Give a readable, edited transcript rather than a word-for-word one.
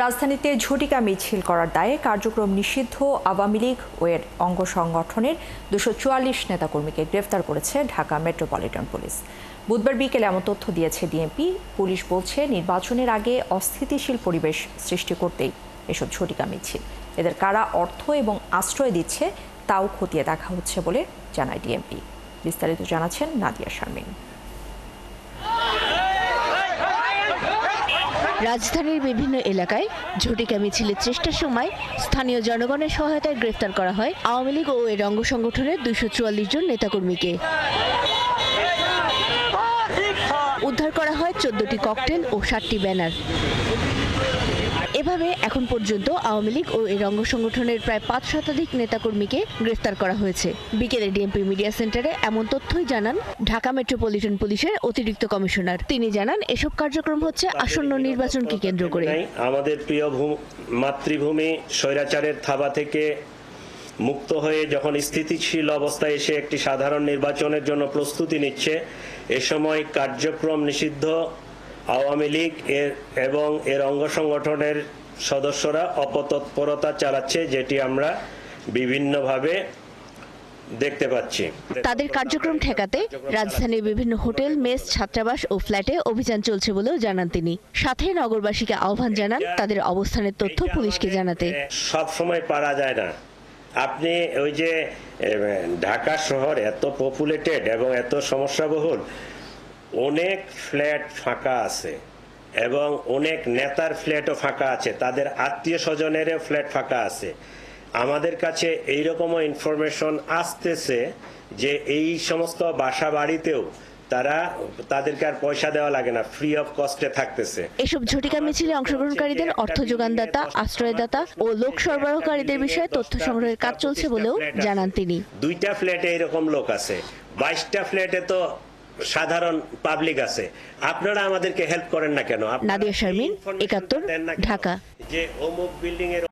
রাজধানীতে ঝটিকা মিছিল করার দায়ে কার্যক্রম নিষিদ্ধ আওয়ামী লীগ ও এর অঙ্গ সংগঠনের ২৪৪ নেতাকর্মীকে গ্রেফতার করেছে ঢাকা মেট্রোপলিটন পুলিশ। বুধবার বিকেলে এমন তথ্য দিয়েছে ডিএমপি। পুলিশ বলছে, নির্বাচনের আগে অস্থিতিশীল পরিবেশ সৃষ্টি করতেই এসব ঝটিকা মিছিল। এদের কারা অর্থ এবং আশ্রয় দিচ্ছে তাও খতিয়ে দেখা হচ্ছে বলে জানায় ডিএমপি। বিস্তারিত জানাচ্ছেন নাদিয়া শারমিন। রাজধানীর বিভিন্ন এলাকায় ঝটিকা মিছিলের চেষ্টার সময় স্থানীয় জনগণের সহায়তায় গ্রেফতার করা হয় আওয়ামী লীগ ও এর অঙ্গ সংগঠনের ২৪৪ জন নেতাকর্মীকে। উদ্ধার করা হয় ১৪টি ককটেল ও ৭টি ব্যানার। এভাবে এখন পর্যন্ত আওয়ামী লীগ ও এর অঙ্গ সংগঠনের প্রায় ৫ শতাধিক নেতাকর্মীকে গ্রেফতার করা হয়েছে। বিকেলে ডিএমপি মিডিয়া সেন্টারে এমন তথ্যই জানান ঢাকা মেট্রোপলিটন পুলিশের অতিরিক্ত কমিশনার। তিনি জানান, এসব কার্যক্রম হচ্ছে আসন্ন নির্বাচনকে কেন্দ্র করে। আমাদের প্রিয় মাতৃভূমি স্বৈরাচারের থাবা থেকে মুক্ত হয়ে যখন স্থিতিশীল অবস্থায় এসে একটি সাধারণ নির্বাচনের জন্য প্রস্তুতি নিচ্ছে, এ সময় কার্যক্রম নিষিদ্ধ আওয়ামী লীগ এবং এর অঙ্গ সংগঠনের সদস্যরা অপতৎপরতা চালাচ্ছে, যেটি আমরা বিভিন্নভাবে দেখতে পাচ্ছি। তাদের কার্যক্রম ঠেকাতে রাজধানীর বিভিন্ন হোটেল, মেস, ছাত্রাবাস ও ফ্ল্যাটে অভিযান চলছে বলেও জানান তিনি। সাথে নগরবাসীকে আহ্বান জানান তাদের অবস্থানের তথ্য পুলিশকে জানাতে। সব সময় পারা যায় না। আপনি ওই যে ঢাকা শহর এত পপুলেটেড এবং এত সমস্যাবহুল, অনেক ফ্ল্যাট ফাঁকা আছে এবং অনেক নেতার ফ্ল্যাটও ফাঁকা আছে, তাদের আত্মীয় স্বজনেরও ফ্ল্যাট ফাঁকা আছে। আমাদের কাছে এইরকমও ইনফরমেশন আসতেছে যে এই সমস্ত বাসা বাড়িতেও তাদেরকে আর পয়সা দেওয়া লাগে না, ফ্রি অফ কস্টে থাকতেছে। এসব ঝটিকা মিছিলে অংশগ্রহণকারীদের অর্থ যোগানদাতা, আশ্রয়দাতা ও লোক সরবরাহকারীদের বিষয়ে তথ্য সংগ্রহের কাজ চলছে বলেও জানান তিনি। 2টা ফ্ল্যাটে এরকম লোক আছে, 22টা ফ্ল্যাটে তো সাধারণ পাবলিক আছে। আপনারা আমাদেরকে হেল্প করেন না কেন? নাদিয়া শারমিন, ৭১, ঢাকা। যে অমুক বিল্ডিং এর